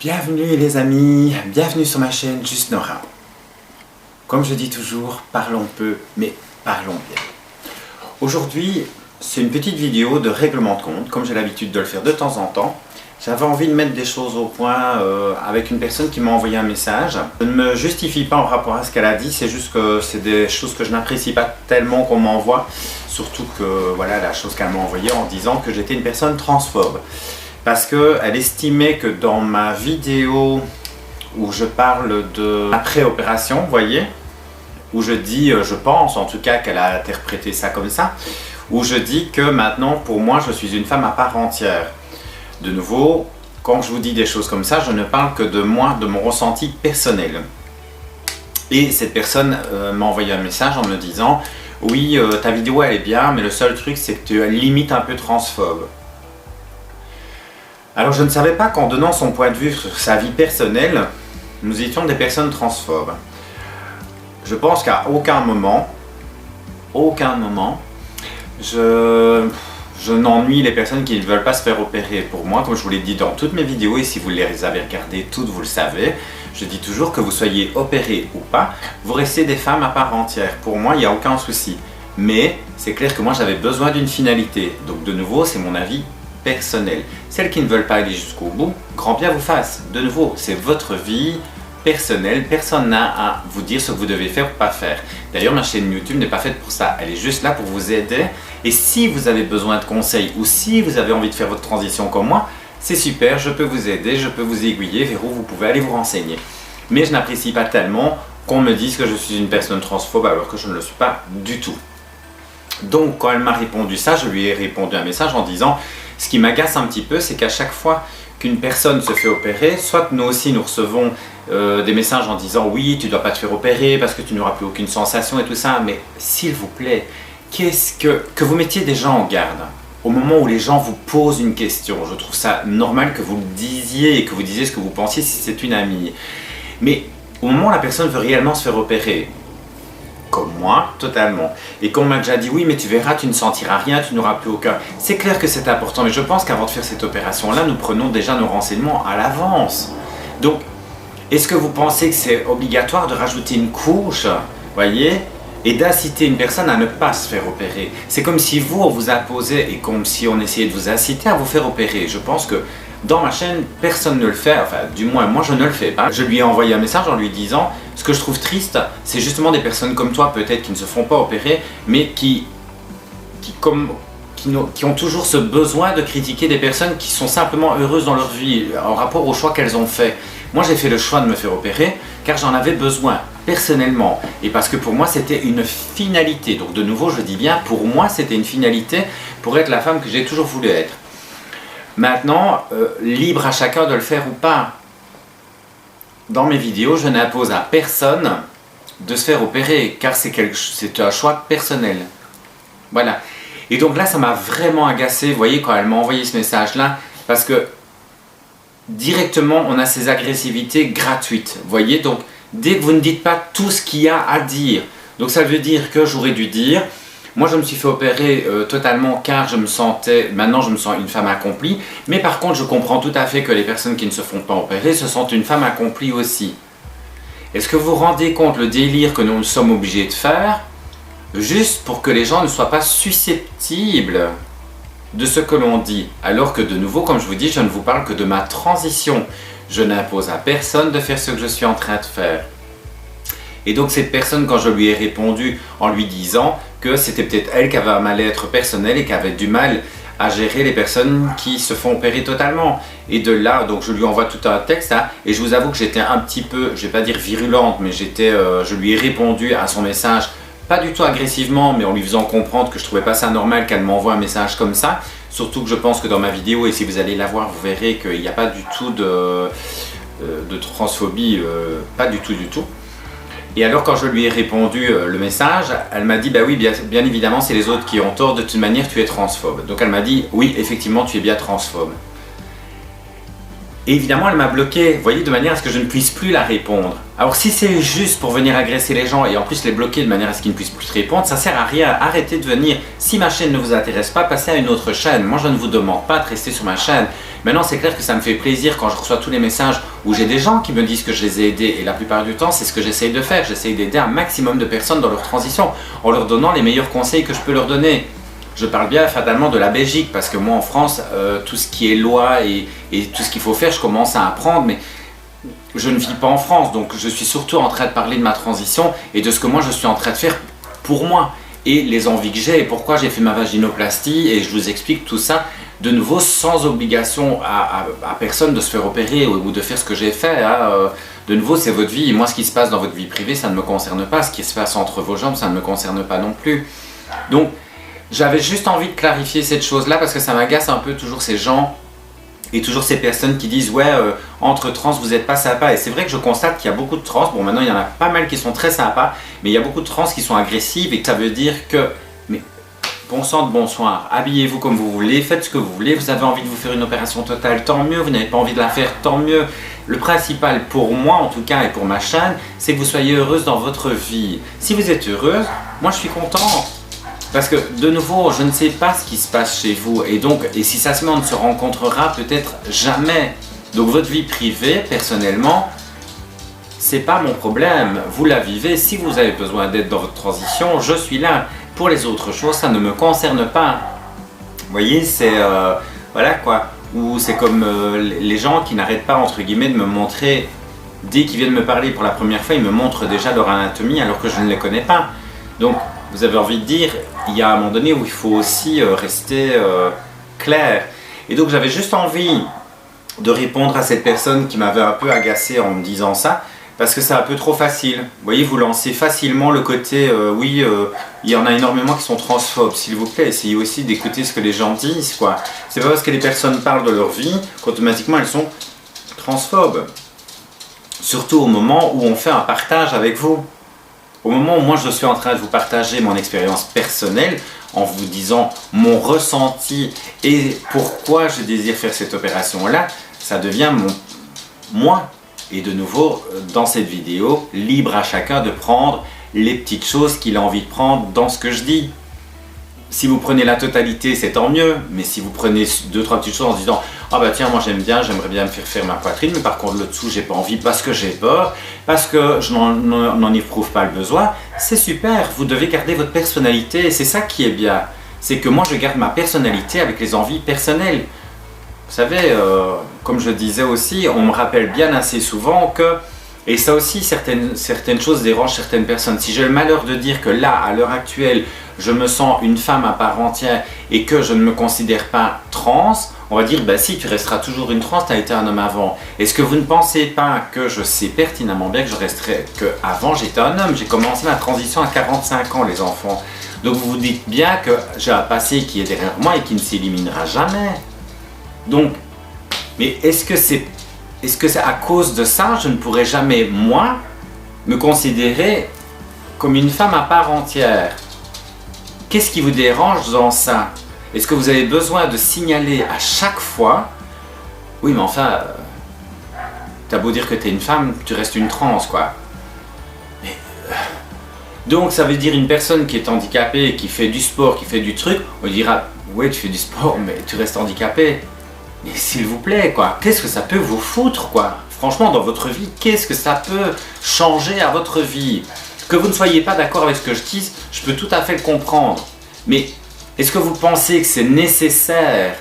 Bienvenue les amis, bienvenue sur ma chaîne Juste Nora. Comme je dis toujours, parlons peu, mais parlons bien. Aujourd'hui, c'est une petite vidéo de règlement de compte, comme j'ai l'habitude de le faire de temps en temps. J'avais envie de mettre des choses au point avec une personne qui m'a envoyé un message. Je ne me justifie pas en rapport à ce qu'elle a dit, c'est juste que c'est des choses que je n'apprécie pas tellement qu'on m'envoie. Surtout que voilà la chose qu'elle m'a envoyée en disant que j'étais une personne transphobe. Parce qu'elle estimait que dans ma vidéo où je parle de après-opération, vous voyez, où je dis, je pense en tout cas qu'elle a interprété ça comme ça, où je dis que maintenant pour moi je suis une femme à part entière. De nouveau, quand je vous dis des choses comme ça, je ne parle que de moi, de mon ressenti personnel. Et cette personne m'a envoyé un message en me disant « Oui, ta vidéo elle est bien, mais le seul truc c'est que tu es limite un peu transphobe. » Alors je ne savais pas qu'en donnant son point de vue sur sa vie personnelle, nous étions des personnes transphobes. Je pense qu'à aucun moment, je n'ennuie les personnes qui ne veulent pas se faire opérer. Pour moi, comme je vous l'ai dit dans toutes mes vidéos, et si vous les avez regardées toutes, vous le savez, je dis toujours que vous soyez opérés ou pas, vous restez des femmes à part entière. Pour moi, il n'y a aucun souci. Mais c'est clair que moi, j'avais besoin d'une finalité. Donc de nouveau, c'est mon avis personnel. Celles qui ne veulent pas aller jusqu'au bout, grand bien vous fasse. De nouveau, c'est votre vie personnelle. Personne n'a à vous dire ce que vous devez faire ou pas faire. D'ailleurs, ma chaîne YouTube n'est pas faite pour ça. Elle est juste là pour vous aider. Et si vous avez besoin de conseils ou si vous avez envie de faire votre transition comme moi, c'est super, je peux vous aider, je peux vous aiguiller vers où vous pouvez aller vous renseigner. Mais je n'apprécie pas tellement qu'on me dise que je suis une personne transphobe alors que je ne le suis pas du tout. Donc, quand elle m'a répondu ça, je lui ai répondu un message en disant « Ce qui m'agace un petit peu, c'est qu'à chaque fois qu'une personne se fait opérer, soit nous aussi nous recevons des messages en disant « Oui, tu ne dois pas te faire opérer parce que tu n'auras plus aucune sensation et tout ça. » Mais s'il vous plaît, que vous mettiez des gens en garde au moment où les gens vous posent une question. Je trouve ça normal que vous le disiez et que vous disiez ce que vous pensiez si c'est une amie. Mais au moment où la personne veut réellement se faire opérer, comme moi, totalement, et qu'on m'a déjà dit oui mais tu verras, tu ne sentiras rien, tu n'auras plus aucun. C'est clair que c'est important, mais je pense qu'avant de faire cette opération-là, nous prenons déjà nos renseignements à l'avance. Donc, est-ce que vous pensez que c'est obligatoire de rajouter une couche, voyez, et d'inciter une personne à ne pas se faire opérer? C'est comme si vous, on vous imposait et comme si on essayait de vous inciter à vous faire opérer. Je pense que dans ma chaîne, personne ne le fait, enfin du moins moi je ne le fais pas. Je lui ai envoyé un message en lui disant ce que je trouve triste, c'est justement des personnes comme toi peut-être qui ne se font pas opérer, mais qui ont toujours ce besoin de critiquer des personnes qui sont simplement heureuses dans leur vie en rapport au choix qu'elles ont fait. Moi j'ai fait le choix de me faire opérer car j'en avais besoin personnellement et parce que pour moi c'était une finalité. Donc de nouveau je dis bien pour moi c'était une finalité pour être la femme que j'ai toujours voulu être. Maintenant, libre à chacun de le faire ou pas. Dans mes vidéos, je n'impose à personne de se faire opérer, car c'est un choix personnel. Voilà. Et donc là, ça m'a vraiment agacé, vous voyez, quand elle m'a envoyé ce message-là, parce que directement, on a ces agressivités gratuites. Vous voyez, donc dès que vous ne dites pas tout ce qu'il y a à dire, donc ça veut dire que j'aurais dû dire... Moi, je me suis fait opérer totalement car maintenant je me sens une femme accomplie. Mais par contre, je comprends tout à fait que les personnes qui ne se font pas opérer se sentent une femme accomplie aussi. Est-ce que vous vous rendez compte le délire que nous sommes obligés de faire juste pour que les gens ne soient pas susceptibles de ce que l'on dit? Alors que de nouveau, comme je vous dis, je ne vous parle que de ma transition. Je n'impose à personne de faire ce que je suis en train de faire. Et donc cette personne, quand je lui ai répondu en lui disant que c'était peut-être elle qui avait un mal-être personnel et qui avait du mal à gérer les personnes qui se font opérer totalement. Et de là, donc je lui envoie tout un texte hein, et je vous avoue que j'étais un petit peu, je ne vais pas dire virulente, mais je lui ai répondu à son message, pas du tout agressivement, mais en lui faisant comprendre que je ne trouvais pas ça normal qu'elle m'envoie un message comme ça. Surtout que je pense que dans ma vidéo, et si vous allez la voir, vous verrez qu'il n'y a pas du tout de transphobie, pas du tout. Et alors quand je lui ai répondu le message, elle m'a dit bah oui bien évidemment c'est les autres qui ont tort, de toute manière tu es transphobe. Donc elle m'a dit oui effectivement tu es bien transphobe. Et évidemment, elle m'a bloqué, vous voyez, de manière à ce que je ne puisse plus la répondre. Alors si c'est juste pour venir agresser les gens et en plus les bloquer de manière à ce qu'ils ne puissent plus te répondre, ça sert à rien. Arrêtez de venir. Si ma chaîne ne vous intéresse pas, passez à une autre chaîne. Moi, je ne vous demande pas de rester sur ma chaîne. Maintenant, c'est clair que ça me fait plaisir quand je reçois tous les messages où j'ai des gens qui me disent que je les ai aidés. Et la plupart du temps, c'est ce que j'essaye de faire. J'essaye d'aider un maximum de personnes dans leur transition en leur donnant les meilleurs conseils que je peux leur donner. Je parle bien fatalement de la Belgique parce que moi en France, tout ce qui est loi et tout ce qu'il faut faire, je commence à apprendre, mais je ne vis pas en France, donc je suis surtout en train de parler de ma transition et de ce que moi je suis en train de faire pour moi et les envies que j'ai et pourquoi j'ai fait ma vaginoplastie et je vous explique tout ça de nouveau sans obligation à personne de se faire opérer ou de faire ce que j'ai fait. De nouveau, c'est votre vie et moi ce qui se passe dans votre vie privée, ça ne me concerne pas, ce qui se passe entre vos jambes, ça ne me concerne pas non plus. Donc, j'avais juste envie de clarifier cette chose-là parce que ça m'agace un peu toujours ces gens et toujours ces personnes qui disent « Ouais, entre trans, vous n'êtes pas sympa ». Et c'est vrai que je constate qu'il y a beaucoup de trans, bon maintenant il y en a pas mal qui sont très sympas, mais il y a beaucoup de trans qui sont agressives et que ça veut dire que « Mais bon sang de bonsoir, habillez-vous comme vous voulez, faites ce que vous voulez, vous avez envie de vous faire une opération totale, tant mieux, vous n'avez pas envie de la faire, tant mieux ». Le principal pour moi en tout cas et pour ma chaîne, c'est que vous soyez heureuse dans votre vie. Si vous êtes heureuse, moi je suis content. Parce que, de nouveau, je ne sais pas ce qui se passe chez vous et donc, et si ça se met, on ne se rencontrera peut-être jamais. Donc votre vie privée, personnellement, c'est pas mon problème. Vous la vivez. Si vous avez besoin d'aide dans votre transition, je suis là. Pour les autres choses, ça ne me concerne pas. Vous voyez, c'est... voilà quoi. Ou c'est comme les gens qui n'arrêtent pas, entre guillemets, de me montrer... Dès qu'ils viennent me parler pour la première fois, ils me montrent déjà leur anatomie alors que je ne les connais pas. Donc... Vous avez envie de dire, il y a un moment donné où il faut aussi rester clair. Et donc j'avais juste envie de répondre à cette personne qui m'avait un peu agacé en me disant ça, parce que c'est un peu trop facile. Vous voyez, vous lancez facilement le côté, oui, il y en a énormément qui sont transphobes. S'il vous plaît, essayez aussi d'écouter ce que les gens disent, quoi. C'est pas parce que les personnes parlent de leur vie qu'automatiquement elles sont transphobes. Surtout au moment où on fait un partage avec vous. Au moment où moi je suis en train de vous partager mon expérience personnelle en vous disant mon ressenti et pourquoi je désire faire cette opération-là, ça devient moi. Et de nouveau, dans cette vidéo, libre à chacun de prendre les petites choses qu'il a envie de prendre dans ce que je dis. Si vous prenez la totalité, c'est tant mieux, mais si vous prenez 2-3 petites choses en se disant « Ah bah tiens, moi j'aime bien, j'aimerais bien me faire ma poitrine, mais par contre le dessous j'ai pas envie parce que j'ai peur, parce que je n'en éprouve pas le besoin », c'est super, vous devez garder votre personnalité, et c'est ça qui est bien. C'est que moi je garde ma personnalité avec les envies personnelles. Vous savez, comme je disais aussi, on me rappelle bien assez souvent que, et ça aussi certaines choses dérangent certaines personnes, si j'ai le malheur de dire que là, à l'heure actuelle, je me sens une femme à part entière et que je ne me considère pas trans, on va dire, bah si, tu resteras toujours une trans, tu as été un homme avant. Est-ce que vous ne pensez pas que je sais pertinemment bien que je resterai, que avant j'étais un homme, j'ai commencé ma transition à 45 ans les enfants. Donc vous vous dites bien que j'ai un passé qui est derrière moi et qui ne s'éliminera jamais. Donc, mais est-ce que c'est à cause de ça, je ne pourrai jamais, moi, me considérer comme une femme à part entière? Qu'est-ce qui vous dérange dans ça? Est-ce que vous avez besoin de signaler à chaque fois? Oui, mais enfin, t'as beau dire que t'es une femme, tu restes une trans, quoi. Mais, donc, ça veut dire une personne qui est handicapée, qui fait du sport, qui fait du truc, on dira, ouais, tu fais du sport, mais tu restes handicapé. Mais s'il vous plaît, quoi, qu'est-ce que ça peut vous foutre, quoi? Franchement, dans votre vie, qu'est-ce que ça peut changer à votre vie? Que vous ne soyez pas d'accord avec ce que je dis, je peux tout à fait le comprendre. Mais est-ce que vous pensez que c'est nécessaire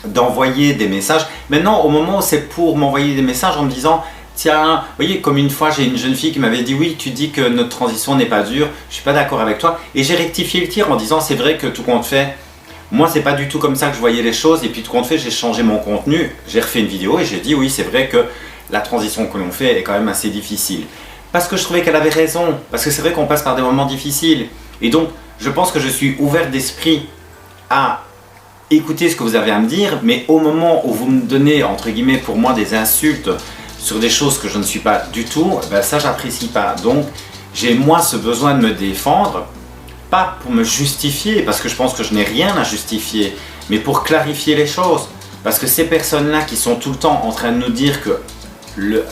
d'envoyer des messages? Maintenant, au moment où c'est pour m'envoyer des messages en me disant « Tiens, vous voyez, comme une fois, j'ai une jeune fille qui m'avait dit « Oui, tu dis que notre transition n'est pas dure, je suis pas d'accord avec toi. » Et j'ai rectifié le tir en disant « C'est vrai que tout compte fait, moi, c'est pas du tout comme ça que je voyais les choses. Et puis tout compte fait, j'ai changé mon contenu. J'ai refait une vidéo et j'ai dit « Oui, c'est vrai que la transition que l'on fait est quand même assez difficile. » Parce que je trouvais qu'elle avait raison, parce que c'est vrai qu'on passe par des moments difficiles. Et donc, je pense que je suis ouvert d'esprit à écouter ce que vous avez à me dire, mais au moment où vous me donnez, entre guillemets, pour moi, des insultes sur des choses que je ne suis pas du tout, ben ça, j'apprécie pas. Donc, j'ai moi ce besoin de me défendre, pas pour me justifier, parce que je pense que je n'ai rien à justifier, mais pour clarifier les choses. Parce que ces personnes-là qui sont tout le temps en train de nous dire que le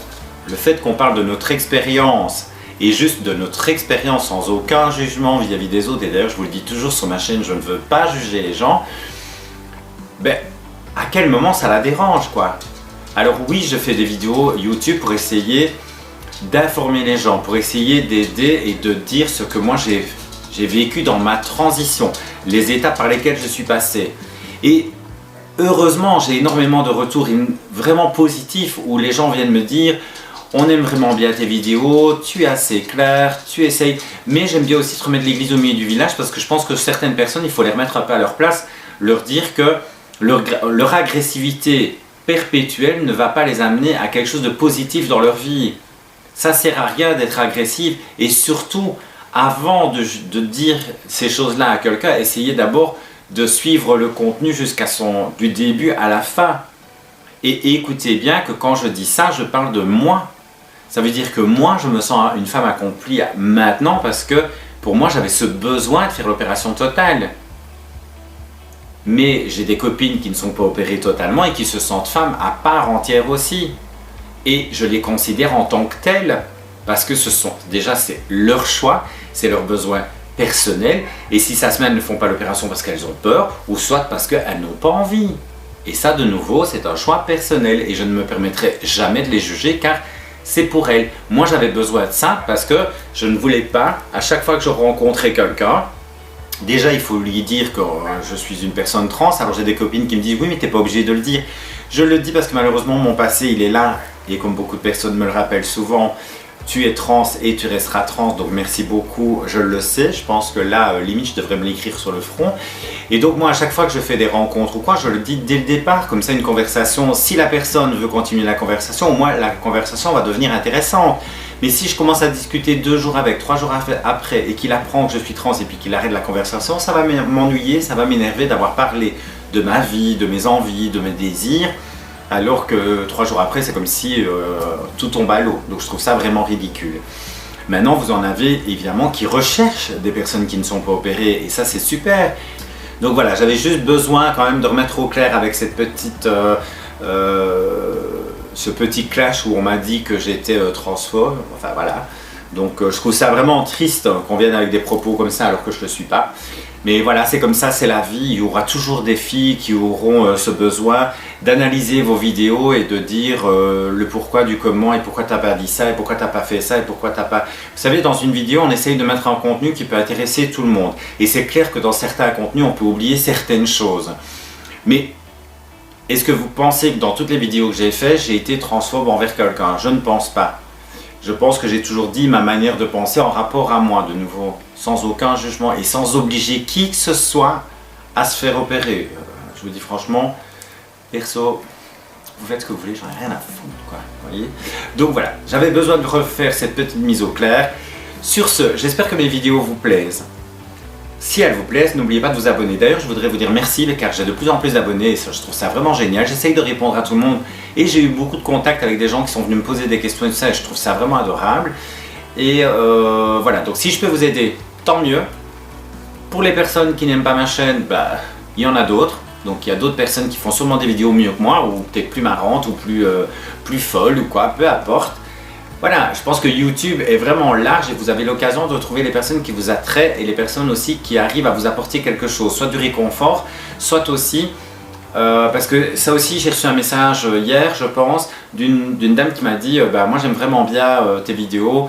fait qu'on parle de notre expérience et juste de notre expérience sans aucun jugement vis-à-vis des autres, et d'ailleurs je vous le dis toujours sur ma chaîne, je ne veux pas juger les gens, ben à quel moment ça la dérange quoi? Alors oui, je fais des vidéos YouTube pour essayer d'informer les gens, pour essayer d'aider et de dire ce que moi j'ai vécu dans ma transition, les étapes par lesquelles je suis passé. Et heureusement, j'ai énormément de retours vraiment positifs où les gens viennent me dire on aime vraiment bien tes vidéos, tu es assez clair, tu essayes. Mais j'aime bien aussi te remettre l'église au milieu du village parce que je pense que certaines personnes, il faut les remettre un peu à leur place, leur dire que leur agressivité perpétuelle ne va pas les amener à quelque chose de positif dans leur vie. Ça sert à rien d'être agressif et surtout, avant de dire ces choses-là à quelqu'un, essayez d'abord de suivre le contenu du début à la fin. Et écoutez bien que quand je dis ça, je parle de moi. Ça veut dire que moi, je me sens une femme accomplie maintenant parce que pour moi, j'avais ce besoin de faire l'opération totale. Mais j'ai des copines qui ne sont pas opérées totalement et qui se sentent femmes à part entière aussi. Et je les considère en tant que telles parce que déjà c'est leur choix, c'est leur besoin personnel. Et si ça se met, elles ne font pas l'opération parce qu'elles ont peur ou soit parce qu'elles n'ont pas envie. Et ça de nouveau, c'est un choix personnel et je ne me permettrai jamais de les juger car c'est pour elles. Moi j'avais besoin de ça parce que je ne voulais pas, à chaque fois que je rencontrais quelqu'un, déjà il faut lui dire que je suis une personne trans. Alors j'ai des copines qui me disent oui mais t'es pas obligé de le dire. Je le dis parce que malheureusement mon passé il est là et comme beaucoup de personnes me le rappellent souvent, tu es trans et tu resteras trans, donc merci beaucoup, je le sais, je pense que là, limite, je devrais me l'écrire sur le front. Et donc moi, à chaque fois que je fais des rencontres ou quoi, je le dis dès le départ, comme ça une conversation, si la personne veut continuer la conversation, au moins la conversation va devenir intéressante. Mais si je commence à discuter 2 jours avec, 3 jours après, et qu'il apprend que je suis trans et puis qu'il arrête la conversation, ça va m'ennuyer, ça va m'énerver d'avoir parlé de ma vie, de mes envies, de mes désirs, alors que 3 jours après, c'est comme si tout tombe à l'eau. Donc je trouve ça vraiment ridicule. Maintenant, vous en avez évidemment qui recherchent des personnes qui ne sont pas opérées, et ça c'est super. Donc voilà, j'avais juste besoin quand même de remettre au clair avec ce petit clash où on m'a dit que j'étais transphobe, enfin voilà. Donc je trouve ça vraiment triste qu'on vienne avec des propos comme ça alors que je ne le suis pas. Mais voilà, c'est comme ça, c'est la vie. Il y aura toujours des filles qui auront ce besoin d'analyser vos vidéos et de dire le pourquoi du comment et pourquoi tu n'as pas dit ça et pourquoi tu n'as pas fait ça et pourquoi tu n'as pas... Vous savez, dans une vidéo, on essaye de mettre un contenu qui peut intéresser tout le monde. Et c'est clair que dans certains contenus, on peut oublier certaines choses. Mais est-ce que vous pensez que dans toutes les vidéos que j'ai faites, j'ai été transphobe envers quelqu'un? Je ne pense pas. Je pense que j'ai toujours dit ma manière de penser en rapport à moi, de nouveau, sans aucun jugement et sans obliger qui que ce soit à se faire opérer. Je vous dis franchement, perso, vous faites ce que vous voulez, j'en ai rien à foutre, quoi, voyez. Donc voilà, j'avais besoin de refaire cette petite mise au clair. Sur ce, j'espère que mes vidéos vous plaisent. Si elles vous plaisent, n'oubliez pas de vous abonner. D'ailleurs, je voudrais vous dire merci car j'ai de plus en plus d'abonnés et je trouve ça vraiment génial. J'essaye de répondre à tout le monde et j'ai eu beaucoup de contacts avec des gens qui sont venus me poser des questions et tout ça et je trouve ça vraiment adorable. Et voilà, donc si je peux vous aider, tant mieux. Pour les personnes qui n'aiment pas ma chaîne, bah, il y en a d'autres. Donc il y a d'autres personnes qui font sûrement des vidéos mieux que moi ou peut-être plus marrantes ou plus folles ou quoi, peu importe. Voilà, je pense que YouTube est vraiment large et vous avez l'occasion de trouver les personnes qui vous attraient et les personnes aussi qui arrivent à vous apporter quelque chose, soit du réconfort, soit aussi, parce que ça aussi j'ai reçu un message hier je pense, d'une dame qui m'a dit bah, moi j'aime vraiment bien tes vidéos,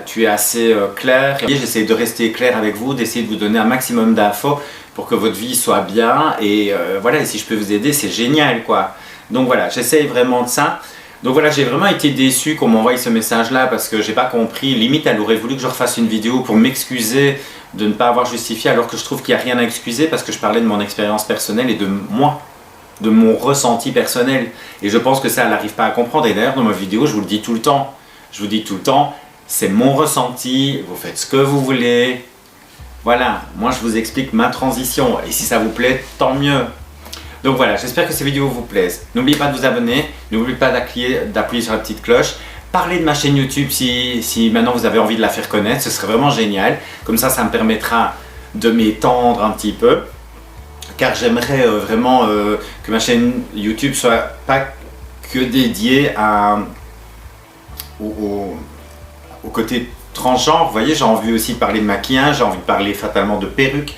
tu es assez clair, et j'essaie de rester clair avec vous, d'essayer de vous donner un maximum d'infos pour que votre vie soit bien et voilà, et si je peux vous aider c'est génial quoi. Donc voilà, j'essaie vraiment de ça. Donc voilà, j'ai vraiment été déçu qu'on m'envoie ce message-là parce que j'ai pas compris. Limite, elle aurait voulu que je refasse une vidéo pour m'excuser de ne pas avoir justifié alors que je trouve qu'il n'y a rien à excuser parce que je parlais de mon expérience personnelle et de moi, de mon ressenti personnel. Et je pense que ça, elle n'arrive pas à comprendre. Et d'ailleurs, dans ma vidéo, je vous le dis tout le temps. Je vous dis tout le temps, c'est mon ressenti, vous faites ce que vous voulez. Voilà, moi je vous explique ma transition. Et si ça vous plaît, tant mieux. Donc voilà, j'espère que ces vidéos vous plaisent. N'oubliez pas de vous abonner, n'oubliez pas d'appuyer sur la petite cloche. Parlez de ma chaîne YouTube si maintenant vous avez envie de la faire connaître, ce serait vraiment génial. Comme ça me permettra de m'étendre un petit peu. car j'aimerais vraiment que ma chaîne YouTube soit pas que dédiée au côté transgenre. Vous voyez, j'ai envie aussi de parler de maquillage, j'ai envie de parler fatalement de perruques.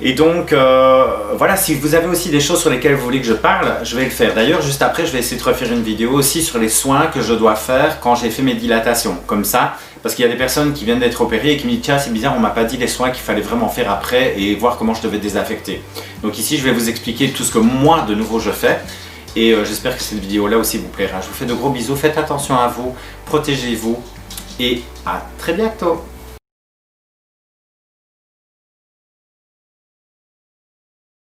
Et donc, voilà, si vous avez aussi des choses sur lesquelles vous voulez que je parle, je vais le faire. D'ailleurs, juste après, je vais essayer de refaire une vidéo aussi sur les soins que je dois faire quand j'ai fait mes dilatations. Comme ça, parce qu'il y a des personnes qui viennent d'être opérées et qui me disent « Tiens, c'est bizarre, on m'a pas dit les soins qu'il fallait vraiment faire après et voir comment je devais désinfecter. » Donc ici, je vais vous expliquer tout ce que moi, de nouveau, je fais. Et j'espère que cette vidéo-là aussi vous plaira. Je vous fais de gros bisous, faites attention à vous, protégez-vous et à très bientôt.